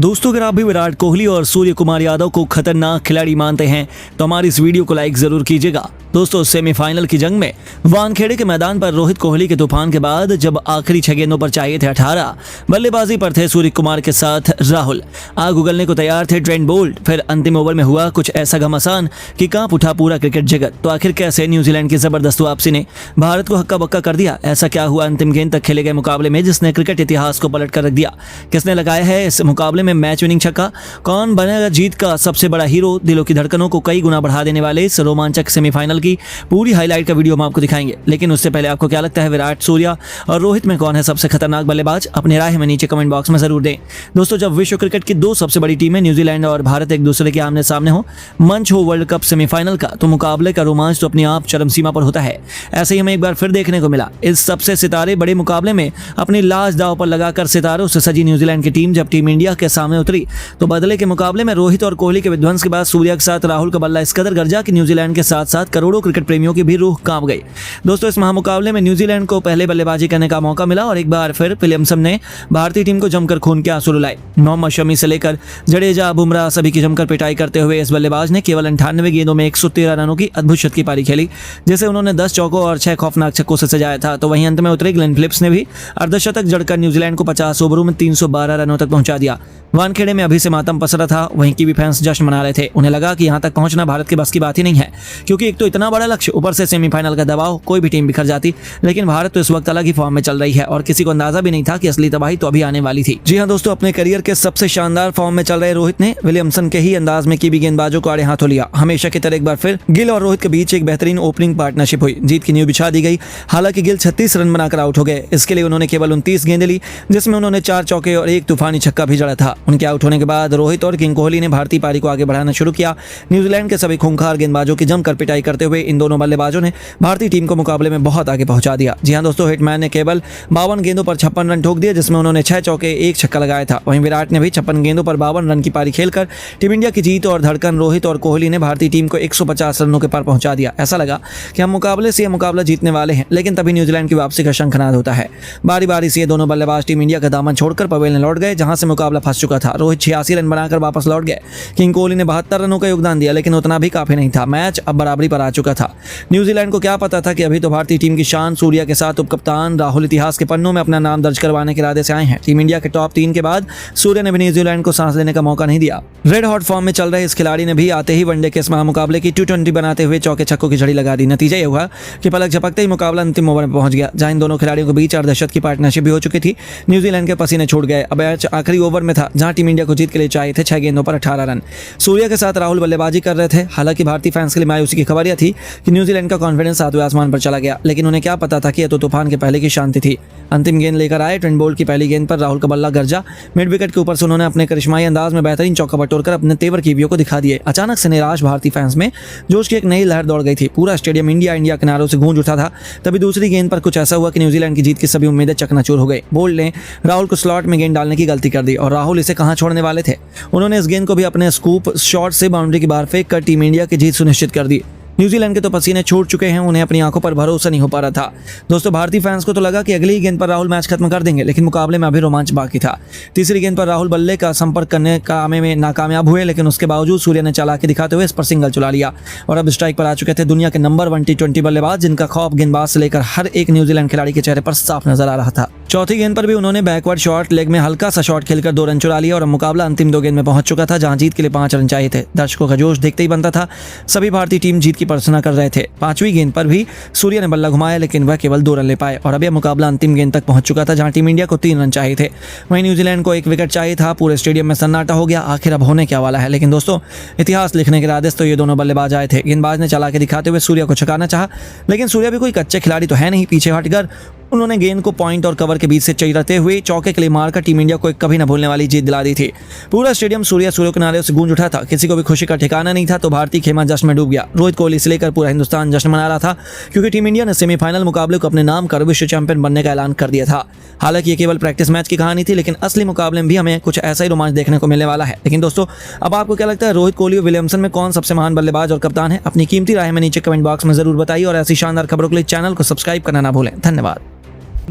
दोस्तों, अगर आप भी विराट कोहली और सूर्य कुमार यादव को खतरनाक खिलाड़ी मानते हैं तो हमारी इस वीडियो को लाइक जरूर कीजिएगा। दोस्तों, सेमीफाइनल की जंग में वानखेड़े के मैदान पर रोहित कोहली के तूफान के बाद जब आखिरी 6 गेंदों पर चाहिए थे 18, बल्लेबाजी पर थे सूर्य कुमार के साथ राहुल। आग उगलने को तैयार थे ट्रेंट बोल्ट। फिर अंतिम ओवर में हुआ कुछ ऐसा घमासान कि कांप उठा पूरा क्रिकेट जगत। तो आखिर कैसे न्यूजीलैंड की जबरदस्त वापसी ने भारत को हक्का बक्का कर दिया? ऐसा क्या हुआ अंतिम गेंद तक खेले गए मुकाबले में जिसने क्रिकेट इतिहास को पलट कर रख दिया? किसने लगाया है इस मुकाबले में मैच विनिंग छक्का? कौन बनेगा जीत का सबसे बड़ा हीरो? दिलों की धड़कनों को कई गुना बढ़ा देने वाले इस रोमांचक सेमीफाइनल की पूरी हाईलाइट का वीडियो हम आपको दिखाएंगे। लेकिन उससे पहले आपको क्या लगता है, विराट, सूर्या और रोहित में कौन है सबसे खतरनाक बल्लेबाज? अपनी राय हमें नीचे कमेंट बॉक्स में जरूर दें। दोस्तों, जब विश्व क्रिकेट की दो सबसे बड़ी टीमें न्यूजीलैंड और भारत एक दूसरे के आमने सामने हो, मंच हो वर्ल्ड कप सेमीफाइनल का, तो मुकाबले का रोमांच तो अपनी आप चरम सीमा पर होता है। ऐसे ही हमें एक बार फिर देखने को मिला। इस सबसे सितारे बड़े मुकाबले में अपनी लाश दांव पर लगाकर सितारों से सजी न्यूजीलैंड की टीम जब टीम इंडिया के सामने उतरी तो बदले के मुकाबले में रोहित और कोहली के विध्वंस के बाद सूर्या के साथ राहुल का बल्ला इस कदर गरजा कि न्यूजीलैंड के साथ साथ करोड़ों क्रिकेट प्रेमियों की भी रूह कांप गई। दोस्तों, इस महामुकाबले में न्यूजीलैंड को पहले बल्लेबाजी करने का मौका मिला और एक बार फिर विलियमसन ने भारतीय टीम को जमकर खून के आंसू रुलाए। मोहम्मद शमी से लेकर जडेजा, बुमराह सभी की जमकर पिटाई करते हुए इस बल्लेबाज ने केवल 98 गेंदों में 113 रनों की अद्भुत शतकी पारी खेली, जिसे उन्होंने 10 चौकों और 6 खौफनाक छक्कों से सजाया था। तो वहीं अंत में उतरे ग्लेन फिलिप्स ने भी अर्धशतक जड़कर न्यूजीलैंड को 50 ओवरों में 312 रनों तक पहुंचा दिया। वानखेड़े में अभी से मातम पसरा था। वहीं की भी फैंस जश्न मना रहे थे। उन्हें लगा कि यहां तक पहुंचना भारत के बस की बात ही नहीं है, क्योंकि एक तो इतना बड़ा लक्ष्य, ऊपर से सेमीफाइनल का दबाव, कोई भी टीम बिखर जाती। लेकिन भारत तो इस वक्त अलग ही फॉर्म में चल रही है और किसी को अंदाजा भी नहीं था कि असली तबाही तो अभी आने वाली थी। जी हां दोस्तों, अपने करियर के सबसे शानदार फॉर्म में चल रहे रोहित ने विलियमसन के ही अंदाज में की भी गेंदबाजों को आड़े हाथों लिया। हमेशा की तरह एक बार फिर गिल और रोहित के बीच एक बेहतरीन ओपनिंग पार्टनरशिप हुई। जीत की नींव बिछा दी गई। हालांकि गिल 36 रन बनाकर आउट हो गए। इसके लिए उन्होंने केवल 29 गेंदें ली, जिसमें उन्होंने 4 चौके और 1 तूफानी छक्का भी जड़ा था। उनके आउट होने के बाद रोहित और किंग कोहली ने भारतीय पारी को आगे बढ़ाना शुरू किया। न्यूजीलैंड के सभी खूंखार गेंदबाजों की जमकर पिटाई करते हुए इन दोनों बल्लेबाजों ने भारतीय टीम को मुकाबले में बहुत आगे पहुंचा दिया। जी हां दोस्तों, हिटमैन ने केवल 52 गेंदों पर 56 रन ठोक दिए, जिसमें उन्होंने 6 चौके 1 छक्का लगाया था। वहीं विराट ने भी 56 गेंदों पर 52 रन की पारी खेलकर टीम इंडिया की जीत और धड़कन रोहित और कोहली ने भारतीय टीम को 150 रनों के पार पहुंचा दिया। ऐसा लगा कि हम मुकाबले से यह मुकाबला जीतने वाले हैं। लेकिन तभी न्यूजीलैंड की वापसी का शंखनाद होता है। बारी बारी से ये दोनों बल्लेबाज टीम इंडिया का दामन छोड़कर पवेल में लौट गए, जहां से मुकाबला फंस चुका था। रोहित 86 रन बनाकर वापस लौट गए। किंग कोहली ने 72 रनों का योगदान दिया, लेकिन उतना भी काफी नहीं था। मैच अब बराबरी पर आ चुका था। न्यूजीलैंड को क्या पता था कि अभी तो भारतीय टीम की शान सूर्या के साथ उपकप्तान राहुल इतिहास के पन्नों में अपना नाम दर्ज करवाने के इरादे से आए हैं। टीम इंडिया के टॉप 3 के बाद सूर्या ने भी न्यूजीलैंड को सांस लेने का मौका नहीं दिया। रेड हॉट फॉर्म में चल रहे इस खिलाड़ी ने भी आते ही वनडे के इस महामुकाबले की T20 बनाते हुए चौके छक्कों की झड़ी लगा दी। नतीजा यह हुआ कि पलक झपकते ही मुकाबला अंतिम ओवर में पहुंच गया, जहां इन दोनों खिलाड़ियों के बीच अर्धशत की पार्टनरशिप भी हो चुकी थी। न्यूजीलैंड के पसीने छूट गए। अब मैच आखिरी ओवर में था, जहां टीम इंडिया को जीत के लिए चाहिए थे 6 गेंदों पर 18 रन। सूर्या के साथ राहुल बल्लेबाजी कर रहे थे। हालांकि भारतीय फैंस के लिए मायूसी की खबर यह थी कि न्यूजीलैंड का कॉन्फिडेंस 7वें आसमान पर चला गया। लेकिन उन्हें क्या पता था कि यह तो तूफान के पहले की शांति थी। अंतिम गेंद लेकर आए ट्रेंट बोल्ट की पहली गेंद पर राहुल का बल्ला गरजा। मिड विकेट के ऊपर से उन्होंने अपने करिश्माई अंदाज में बेहतरीन चौका बटोरकर अपने तेवर की को दिखा दिए। अचानक से निराश भारतीय फैंस में जोश की एक नई लहर दौड़ गई थी। पूरा स्टेडियम इंडिया इंडिया के नारों से गूंज उठा था। तभी दूसरी गेंद पर कुछ ऐसा हुआ कि न्यूजीलैंड की जीत की सभी उम्मीदें चकनाचूर हो गई। बोल्ट ने राहुल को स्लॉट में गेंद डालने की गलती कर दी और राहुल इसे कहां छोड़ने वाले थे। उन्होंने इस गेंद को भी अपने स्कूप शॉट से बाउंड्री की बाहर फेंक कर टीम इंडिया की जीत सुनिश्चित कर दी। न्यूजीलैंड के तो पसीने छूट चुके हैं। उन्हें अपनी आंखों पर भरोसा नहीं हो पा रहा था। दोस्तों, भारतीय फैंस को तो लगा कि अगली गेंद पर राहुल मैच खत्म कर देंगे, लेकिन मुकाबले में अभी रोमांच बाकी था। तीसरी गेंद पर राहुल बल्ले का संपर्क करने का में नाकामयाब हुए, लेकिन उसके बावजूद सूर्या ने चालाकी दिखाते हुए इस पर सिंगल चुरा लिया और अब स्ट्राइक पर आ चुके थे दुनिया के नंबर 1 T20 बल्लेबाज, जिनका खौफ गेंदबाज से लेकर हर एक न्यूजीलैंड खिलाड़ी के चेहरे पर साफ नजर आ रहा था। चौथी गेंद पर भी उन्होंने बैकवर्ड शॉट लेग में हल्का सा शॉट खेलकर 2 रन चुरा लिया और अब मुकाबला अंतिम 2 गेंद में पहुंच चुका था, जहां जीत के लिए 5 रन चाहिए थे। दर्शकों का जोश देखते ही बनता था। सभी भारतीय टीम जीत की प्रार्थना कर रहे थे। 5वीं गेंद पर भी सूर्या ने बल्ला घुमाया, लेकिन वह केवल 2 रन ले पाए और अब यह मुकाबला अंतिम गेंद तक पहुंच चुका था, जहां टीम इंडिया को 3 रन चाहिए थे। वहीं न्यूजीलैंड को 1 विकेट चाहिए था। पूरे स्टेडियम में सन्नाटा हो गया। आखिर अब होने क्या वाला है? लेकिन दोस्तों, इतिहास लिखने के इरादे से तो ये दोनों बल्लेबाज आए थे। गेंदबाज ने चालाकी दिखाते हुए सूर्या को छकाना चाहा, लेकिन सूर्या भी कोई कच्चे खिलाड़ी तो है नहीं। पीछे हटकर उन्होंने गेंद को पॉइंट और कवर के बीच से चीरते हुए चौके के लिए मारकर टीम इंडिया को एक कभी न भूलने वाली जीत दिला दी थी। पूरा स्टेडियम सूर्य के नारे से गूंज उठा था। किसी को भी खुशी का ठिकाना नहीं था। तो भारतीय खेमा जश्न में डूब गया। रोहित कोहली से लेकर पूरा हिंदुस्तान जश्न मना रहा था, क्योंकि टीम इंडिया ने सेमीफाइनल मुकाबले को अपने नाम कर विश्व चैंपियन बनने का ऐलान कर दिया था। हालांकि ये केवल प्रैक्टिस मैच की कहानी थी, लेकिन असली मुकाबले में भी हमें कुछ ऐसा ही रोमांच देखने को मिलने वाला है। लेकिन दोस्तों, अब आपको क्या लगता है, रोहित कोहली और विलियमसन में कौन सबसे महान बल्लेबाज और कप्तान है? अपनी कीमती राय में नीचे कमेंट बॉक्स में जरूर बताइए और ऐसी शानदार खबरों के लिए चैनल को सब्सक्राइब करना ना भूलें। धन्यवाद।